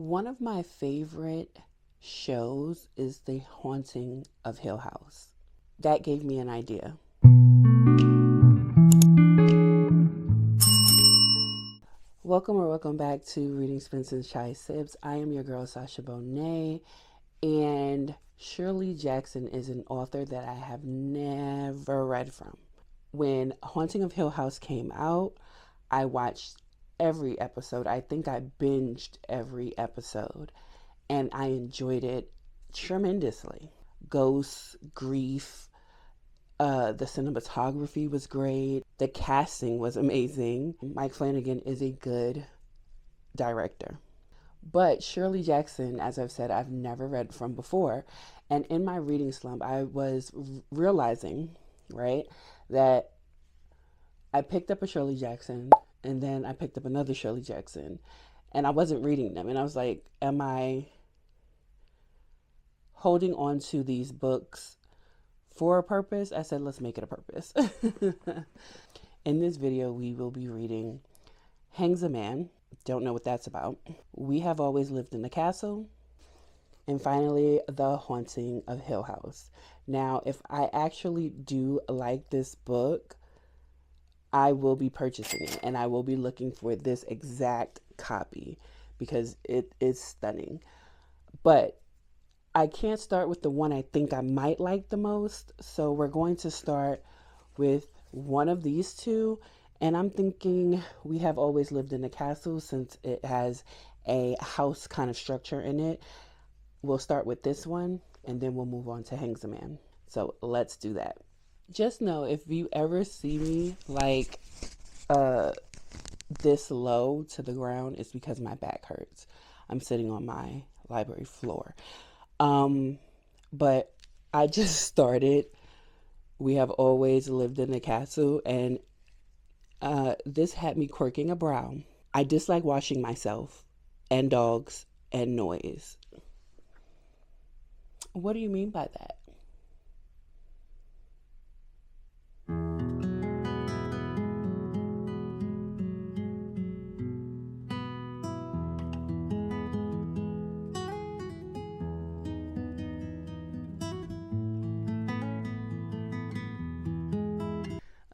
One of my favorite shows is The Haunting of Hill House. That gave me an idea. Welcome back to Reading Spencer's Chai Sips. I am your girl Sasha Bonet, and Shirley Jackson is an author that I have never read from. When Haunting of Hill House came out, I watched every episode. I think I binged every episode, and I enjoyed it tremendously. Ghosts, grief, the cinematography was great. The casting was amazing. Mike Flanagan is a good director. But Shirley Jackson, as I've said, I've never read from before. And in my reading slump, I was realizing, right, that I picked up a Shirley Jackson and then I picked up another Shirley Jackson and I wasn't reading them. And I was like, am I holding on to these books for a purpose? I said, let's make it a purpose. In this video, we will be reading Hangs a Man. Don't know what that's about. We Have Always Lived in the Castle. And finally, The Haunting of Hill House. Now, if I actually do like this book, I will be purchasing it and I will be looking for this exact copy because it is stunning. But I can't start with the one I think I might like the most. So we're going to start with one of these two. And I'm thinking We Have Always Lived in a Castle since it has a house kind of structure in it. We'll start with this one and then we'll move on to Hangs a Man. So let's do that. Just know if you ever see me like this low to the ground, it's because my back hurts. I'm sitting on my library floor. But I just started We Have Always Lived in a Castle, and this had me quirking a brow. I dislike washing myself and dogs and noise. What do you mean by that?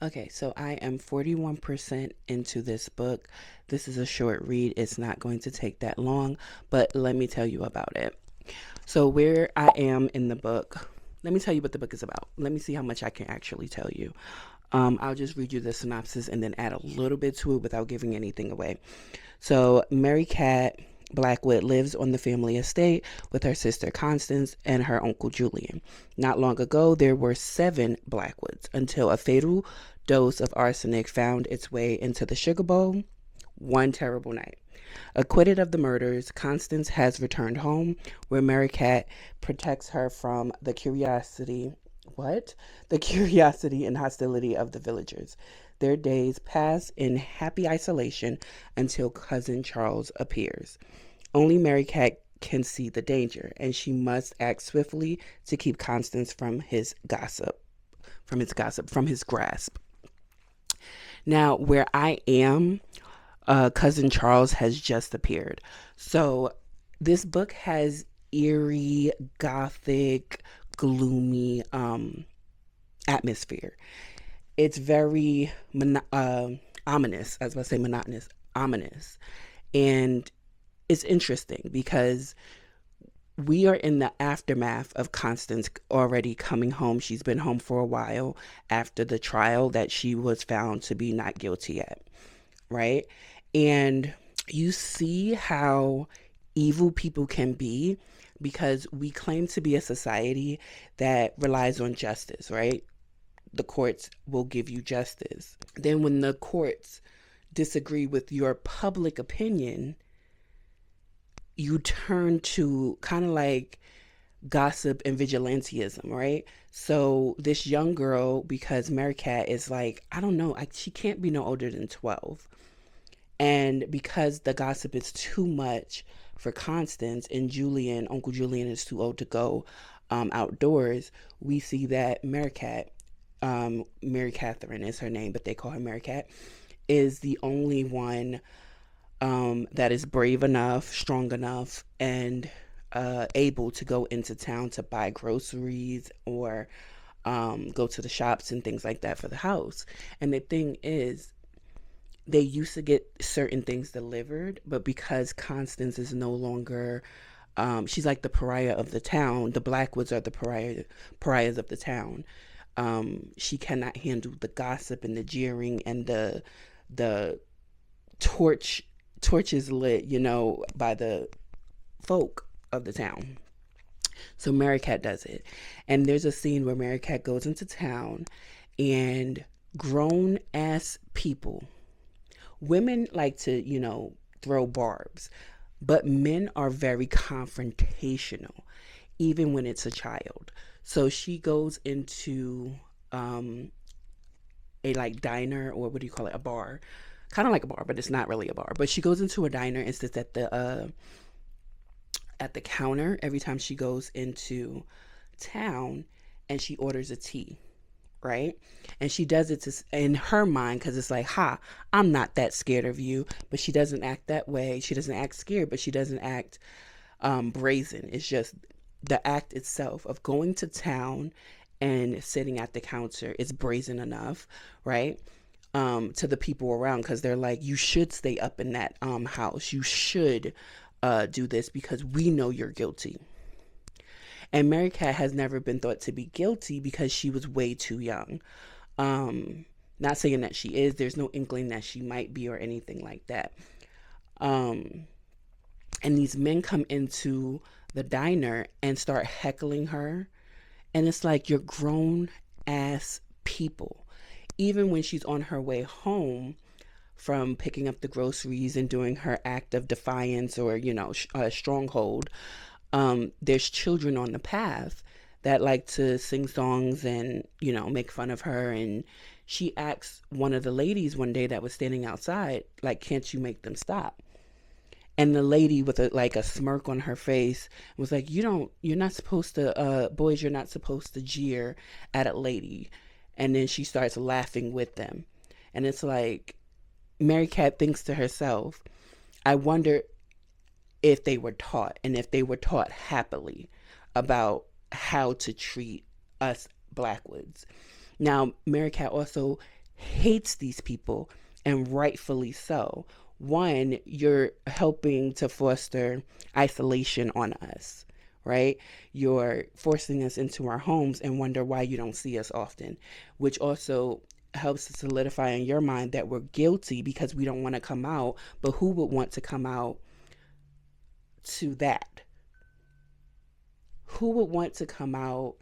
Okay, so I am 41% into this book. This is a short read. It's not going to take that long, but let me tell you about it. So where I am in the book, let me tell you what the book is about. Let me see how much I can actually tell you. I'll just read you the synopsis and then add a little bit to it without giving anything away. So Mary Cat Blackwood lives on the family estate with her sister Constance and her uncle Julian. Not long ago, there were 7 Blackwoods until a fatal dose of arsenic found its way into the sugar bowl one terrible night. Acquitted of the murders, Constance has returned home where Mary Cat protects her from the curiosity and hostility of the villagers. Their days pass in happy isolation until cousin Charles appears. Only Mary Cat can see the danger, and she must act swiftly to keep Constance from his grasp. Now, where I am, cousin Charles has just appeared. So this book has eerie, gothic, gloomy atmosphere. It's very ominous, as I say, monotonous, ominous. And it's interesting because we are in the aftermath of Constance already coming home. She's been home for a while after the trial that she was found to be not guilty at, right? And you see how evil people can be because we claim to be a society that relies on justice, right? The courts will give you justice. Then when the courts disagree with your public opinion, you turn to kind of like gossip and vigilantism, right? So this young girl, because Mary Cat is like, I don't know, she can't be no older than 12. And because the gossip is too much for Constance and Uncle Julian is too old to go outdoors, we see that Mary Catherine is her name, but they call her Mary Cat, is the only one that is brave enough, strong enough, and able to go into town to buy groceries or go to the shops and things like that for the house. And the thing is, they used to get certain things delivered, but because Constance is no longer, she's like the pariah of the town. The Blackwoods are the pariahs of the town. She cannot handle the gossip and the jeering and the torch torches lit, by the folk of the town. So Mary Cat does it. And there's a scene where Mary Cat goes into town and grown ass people, women like to, throw barbs, but men are very confrontational, even when it's a child. So she goes into a like diner, or what do you call it? A bar. Kind of like a bar, but it's not really a bar. But she goes into a diner and sits at the counter every time she goes into town, and she orders a tea, right? And she does it in her mind, because it's like, ha, I'm not that scared of you. But she doesn't act that way. She doesn't act scared, but she doesn't act brazen. It's just the act itself of going to town and sitting at the counter is brazen enough, right? To the people around, because they're like, you should stay up in that house. You should do this because we know you're guilty. And Mary Cat has never been thought to be guilty because she was way too young. Not saying that she is. There's no inkling that she might be or anything like that. And these men come into the diner and start heckling her. And it's like, you're grown ass people. Even when she's on her way home from picking up the groceries and doing her act of defiance or, stronghold, there's children on the path that like to sing songs and, make fun of her. And she asked one of the ladies one day that was standing outside, like, can't you make them stop? And the lady with a smirk on her face was like, you're not supposed to, boys, you're not supposed to jeer at a lady. And then she starts laughing with them. And it's like, Mary Cat thinks to herself, I wonder if they were taught, and if they were taught happily, about how to treat us Blackwoods. Now, Mary Cat also hates these people, and rightfully so. One, you're helping to foster isolation on us, right? You're forcing us into our homes and wonder why you don't see us often, which also helps to solidify in your mind that we're guilty because we don't want to come out. But who would want to come out to that? Who would want to come out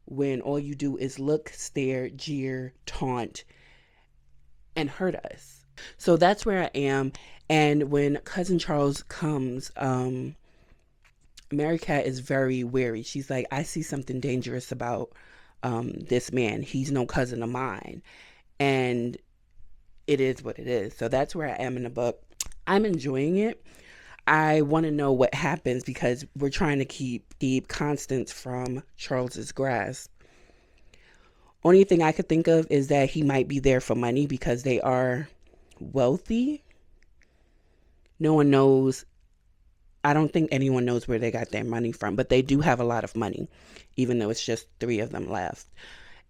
when all you do is look, stare, jeer, taunt, and hurt us? So that's where I am. And when Cousin Charles comes, Mary Cat is very wary. She's like, I see something dangerous about this man. He's no cousin of mine. And it is what it is. So that's where I am in the book. I'm enjoying it. I want to know what happens because we're trying to keep Constance from Charles's grasp. Only thing I could think of is that he might be there for money because they are wealthy. No one knows. I don't think anyone knows where they got their money from, but they do have a lot of money, even though it's just 3 of them left.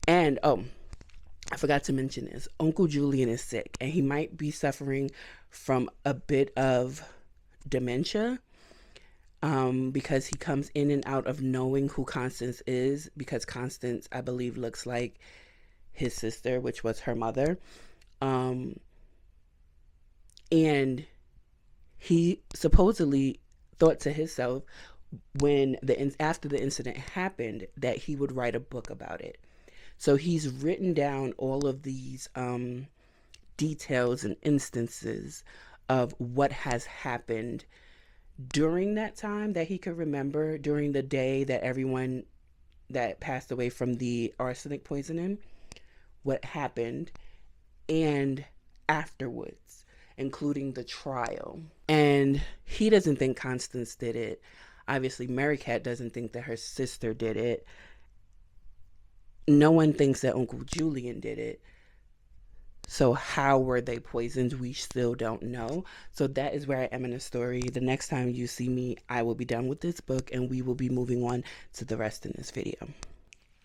And, I forgot to mention this. Uncle Julian is sick, and he might be suffering from a bit of dementia, because he comes in and out of knowing who Constance is, because Constance, I believe, looks like his sister, which was her mother. And he supposedly thought to himself after the incident happened that he would write a book about it. So he's written down all of these details and instances of what has happened during that time that he could remember, during the day that everyone that passed away from the arsenic poisoning, what happened, and afterwards, including the trial. And he doesn't think Constance did it. Obviously, Mary Cat doesn't think that her sister did it. No one thinks that Uncle Julian did it. So how were they poisoned? We still don't know. So that is where I am in the story. The next time you see me, I will be done with this book and we will be moving on to the rest in this video.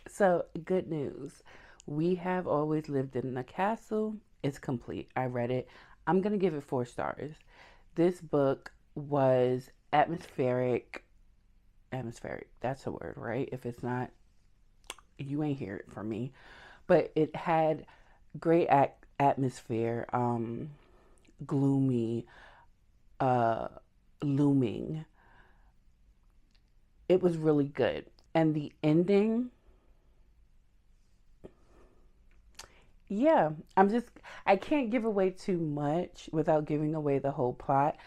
So, good news. We Have Always Lived in a Castle. It's complete. I read it. I'm going to give it 4 stars. This book was atmospheric. Atmospheric. That's a word, right? If it's not, you ain't hear it from me. But it had great atmosphere, gloomy, uh, looming. It was really good. And the ending, yeah, I can't give away too much without giving away the whole plot.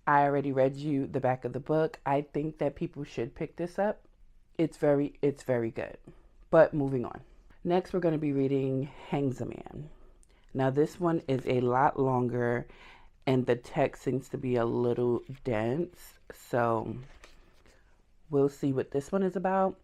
I already read you the back of the book. I think that people should pick this up. It's very good. But moving on. Next, we're going to be reading Hangs a Man. Now, this one is a lot longer and the text seems to be a little dense. So, we'll see what this one is about.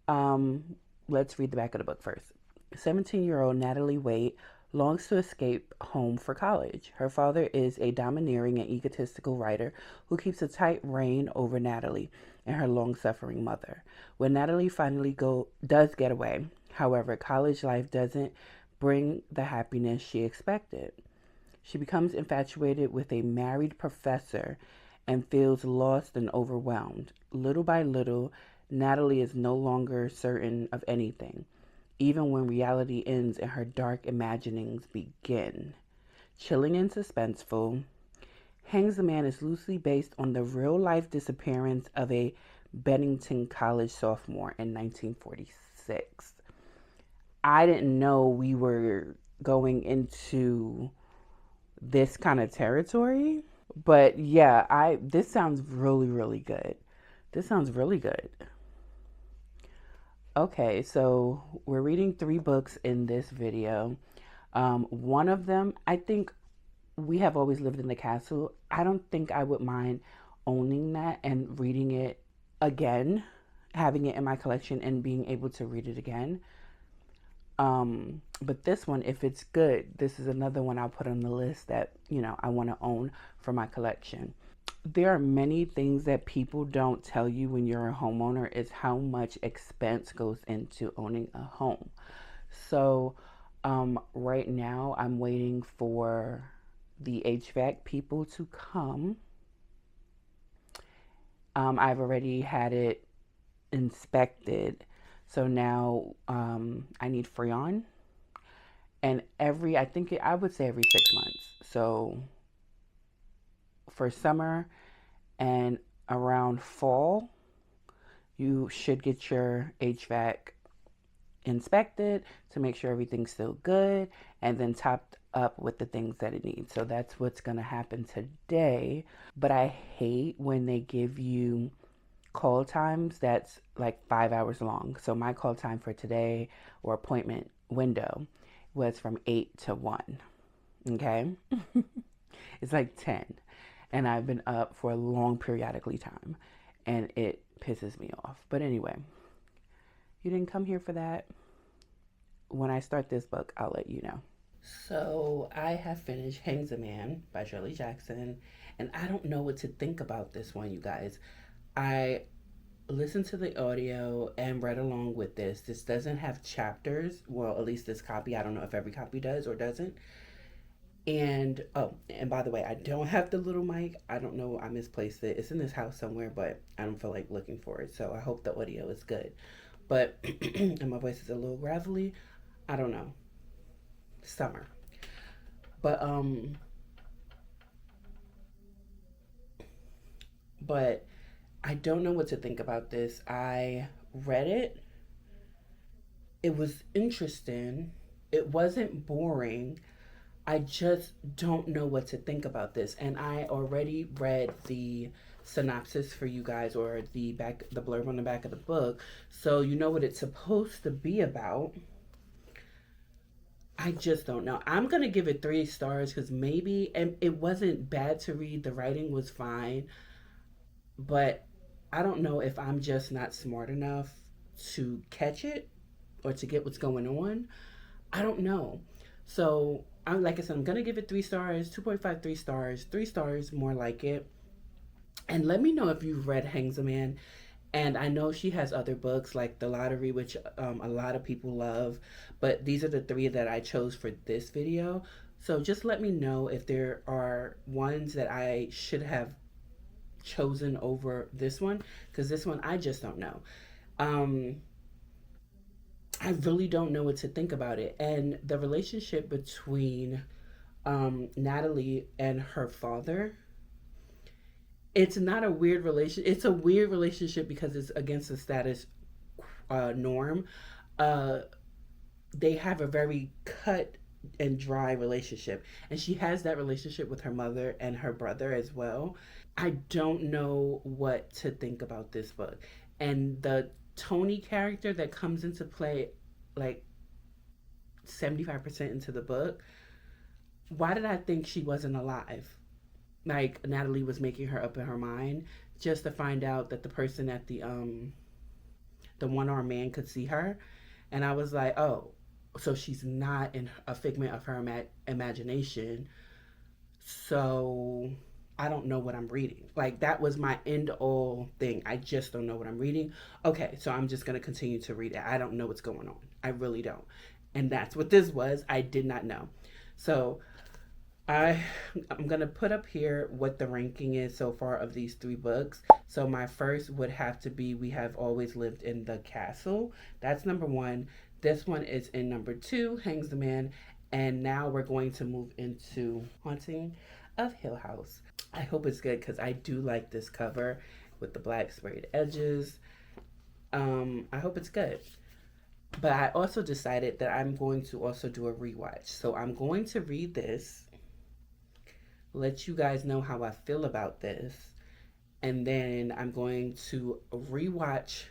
Let's read the back of the book first. 17-year-old Natalie Waite longs to escape home for college. Her father is a domineering and egotistical writer who keeps a tight rein over Natalie and her long-suffering mother. When Natalie finally does get away, however, college life doesn't bring the happiness she expected. She becomes infatuated with a married professor and feels lost and overwhelmed. Little by little, Natalie is no longer certain of anything, even when reality ends and her dark imaginings begin. Chilling and suspenseful, Hangs the Man is loosely based on the real life disappearance of a Bennington College sophomore in 1946. I didn't know we were going into this kind of territory, but yeah, I this sounds really good. This sounds really good. Okay, so we're reading 3 books in this video. One of them, I think We Have Always Lived in the Castle. I don't think I would mind owning that and reading it again, having it in my collection and being able to read it again. But this one, if it's good, this is another one I'll put on the list that, I want to own for my collection. There are many things that people don't tell you when you're a homeowner is how much expense goes into owning a home. So, right now I'm waiting for the HVAC people to come. I've already had it inspected. So now I need Freon. And I would say every 6 months. So for summer and around fall, you should get your HVAC inspected to make sure everything's still good and then topped up with the things that it needs. So that's what's going to happen today. But I hate when they give you call times that's like 5 hours long. So my call time for today or appointment window was from 8 to 1. Okay? It's like 10. And I've been up for a long periodically time. And it pisses me off. But anyway, you didn't come here for that. When I start this book, I'll let you know. So I have finished Hangs a Man by Shirley Jackson. And I don't know what to think about this one, you guys. I listened to the audio and read along with this. This doesn't have chapters. Well, at least this copy. I don't know if every copy does or doesn't. And oh, and by the way, I don't have the little mic. I don't know. I misplaced it. It's in this house somewhere, but I don't feel like looking for it. So I hope the audio is good. But and my voice is a little gravelly. I don't know. Summer. But but I don't know what to think about this. I read it. It was interesting. It wasn't boring. I just don't know what to think about this. And I already read the synopsis for you guys or the blurb on the back of the book. So you know what it's supposed to be about. I just don't know. I'm going to give it 3 stars because maybe, and it wasn't bad to read. The writing was fine, but I don't know if I'm just not smart enough to catch it or to get what's going on. I don't know. So I'm like I said, I'm gonna give it 3 stars, 2.5, 3 stars, 3 stars, more like it. And let me know if you've read Hangs a Man. And I know she has other books like The Lottery, which a lot of people love, but these are the three that I chose for this video. So just let me know if there are ones that I should have chosen over this one, because this one I just don't know. Um, I really don't know what to think about it. And the relationship between Natalie and her father, it's not a weird relation. It's a weird relationship because it's against the status norm. Uh, they have a very cut and dry relationship, and she has that relationship with her mother and her brother as well. I don't know what to think about this book. And the Tony character that comes into play like 75% into the book, why did I think she wasn't alive? Like Natalie was making her up in her mind just to find out that the person at the one armed man could see her. And I was like, oh, so she's not in a figment of her imagination. So I don't know what I'm reading. Like that was my end all thing. I just don't know what I'm reading. Okay, so I'm just gonna continue to read it. I don't know what's going on. I really don't. And that's what this was. I did not know. So I I'm gonna put up here what the ranking is so far of these three books. So my first would have to be We Have Always Lived in the Castle. That's number one. This one is in number two, Hangs the Man. And now we're going to move into Haunting of Hill House. I hope it's good because I do like this cover with the black sprayed edges. I hope it's good. But I also decided that I'm going to also do a rewatch. So I'm going to read this, let you guys know how I feel about this, and then I'm going to rewatch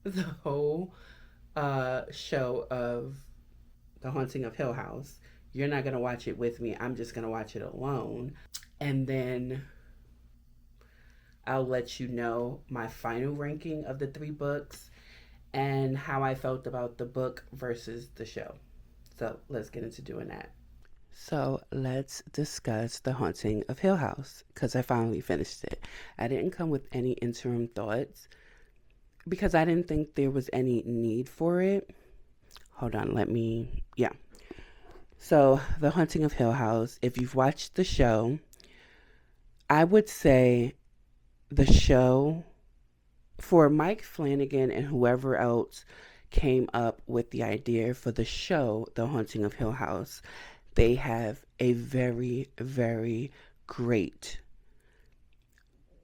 the whole show of The Haunting of Hill House. You're not gonna watch it with me. I'm just gonna watch it alone, and then I'll let you know my final ranking of the three books and how I felt about the book versus the show. So let's get into doing that. So let's discuss The Haunting of Hill House because I finally finished it. I didn't come with any interim thoughts because I didn't think there was any need for it. Hold on, yeah. So, The Haunting of Hill House, if you've watched the show, I would say the show, for Mike Flanagan and whoever else came up with the idea for the show, The Haunting of Hill House, they have a very, very great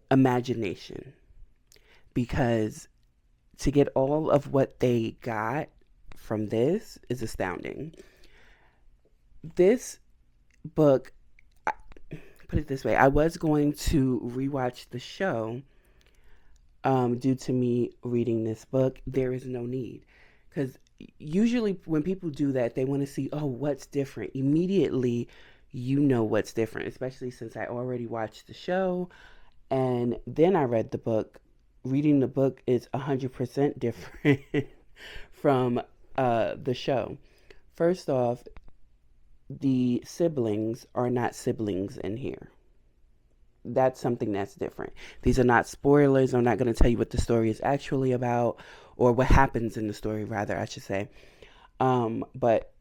imagination because to get all of what they got from this is astounding. This book, put it this way, I was going to rewatch the show due to me reading this book. There is no need because usually when people do that, they want to see, oh, what's different. Immediately, you know what's different, especially since I already watched the show and then I read the book. Reading the book is 100% different from the show. First off, the siblings are not siblings in here. That's something that's different. These are not spoilers. I'm not going to tell you what the story is actually about or what happens in the story, rather, I should say. But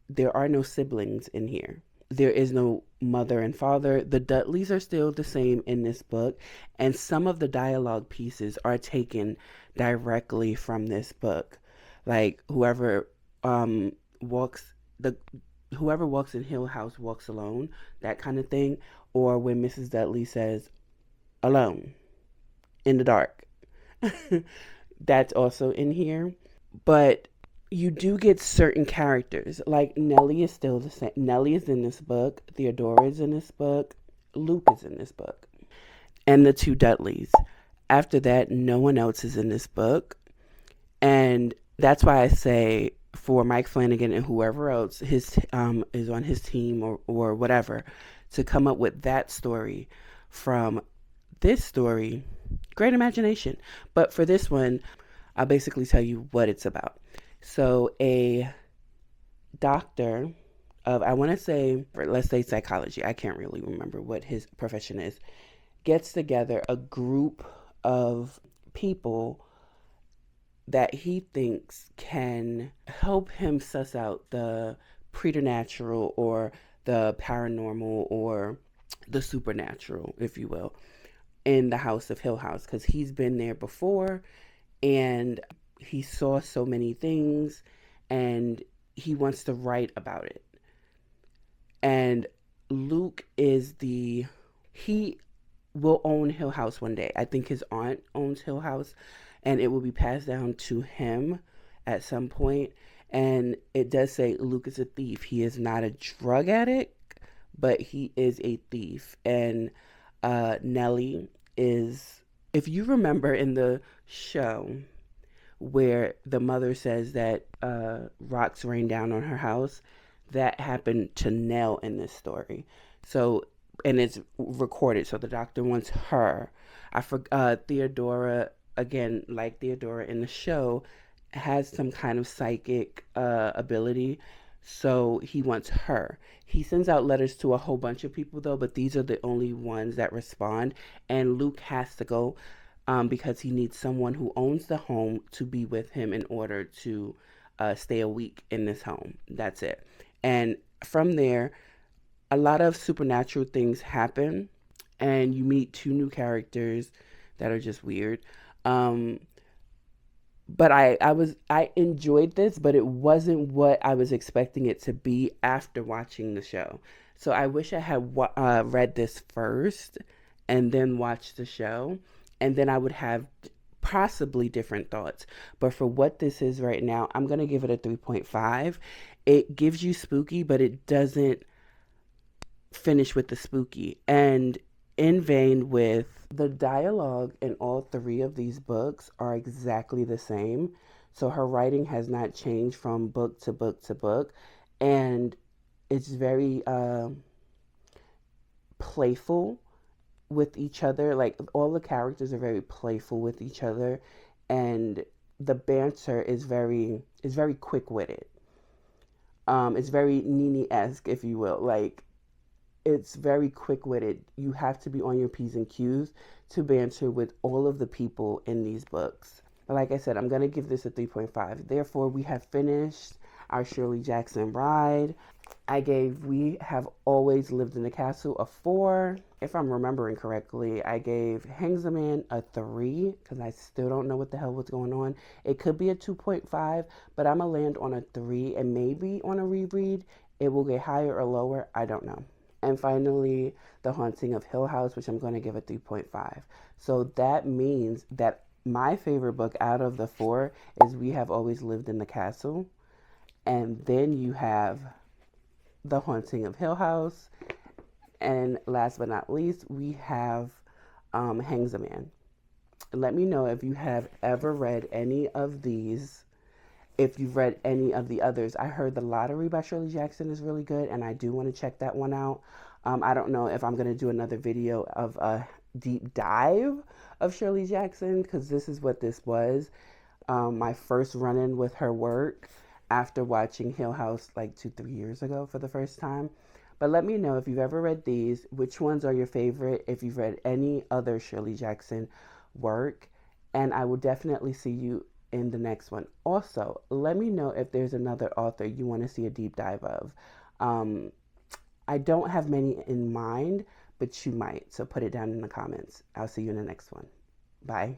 there are no siblings in here. There is no mother and father. The Dudleys are still the same in this book, and some of the dialogue pieces are taken directly from this book. Like walks the whoever walks in Hill House walks alone, that kind of thing, or when Mrs. Dudley says alone in the dark. That's also in here. But you do get certain characters. Like Nellie is still the same. Nellie is in this book. Theodora is in this book. Luke is in this book. And the two Dudleys. After that, no one else is in this book. And that's why I say for Mike Flanagan and whoever else his is on his team or whatever to come up with that story from this story, great imagination. But for this one, I'll basically tell you what it's about. So a doctor, of, I want to say, let's say psychology. I can't really remember what his profession is. Gets together a group of people that he thinks can help him suss out the preternatural or the paranormal or the supernatural, if you will, in the House of Hill House, because he's been there before and he saw so many things and he wants to write about it. And Luke is he will own Hill House one day. I think his aunt owns Hill House and it will be passed down to him at some point. And it does say Luke is a thief. He is not a drug addict, but he is a thief. And Nellie is, if you remember in the show where the mother says that rocks rain down on her house, that happened to Nell in this story. So, and it's recorded. So the doctor wants her. I forgot Theodora, again, like Theodora in the show, has some kind of psychic ability. So he wants her. He sends out letters to a whole bunch of people though, but these are the only ones that respond. And Luke has to go because he needs someone who owns the home to be with him in order to stay a week in this home. That's it. And from there, a lot of supernatural things happen, and you meet two new characters that are just weird. Um, but I enjoyed this, but it wasn't what I was expecting it to be after watching the show. So I wish I had read this first and then watched the show, and then I would have possibly different thoughts. But for what this is right now, I'm gonna give it a 3.5. It gives you spooky, but it doesn't finish with the spooky. And in vain with the dialogue in all three of these books are exactly the same. So her writing has not changed from book to book to book. And it's very playful with each other. Like all the characters are very playful with each other. And the banter is very quick witted. It's very Nini-esque, if you will. Like it's very quick witted. You have to be on your P's and Q's to banter with all of the people in these books. But like I said, I'm going to give this a 3.5. Therefore, we have finished our Shirley Jackson ride. I gave We Have Always Lived in the Castle a 4. If I'm remembering correctly, I gave Hangsaman a 3 because I still don't know what the hell was going on. It could be a 2.5, but I'm going to land on a 3, and maybe on a reread, it will get higher or lower. I don't know. And finally, The Haunting of Hill House, which I'm going to give a 3.5. So that means that my favorite book out of the 4 is We Have Always Lived in the Castle. And then you have The Haunting of Hill House. And last but not least, we have Hangsaman. Let me know if you have ever read any of these. If you've read any of the others. I heard The Lottery by Shirley Jackson is really good, and I do want to check that one out. I don't know if I'm going to do another video of a deep dive of Shirley Jackson, because this is what this was. My first run-in with her work after watching Hill House like 2-3 years ago for the first time. But let me know if you've ever read these, which ones are your favorite, if you've read any other Shirley Jackson work, and I will definitely see you in the next one. Also, let me know if there's another author you want to see a deep dive of. I don't have many in mind, but you might. So put it down in the comments. I'll see you in the next one. Bye.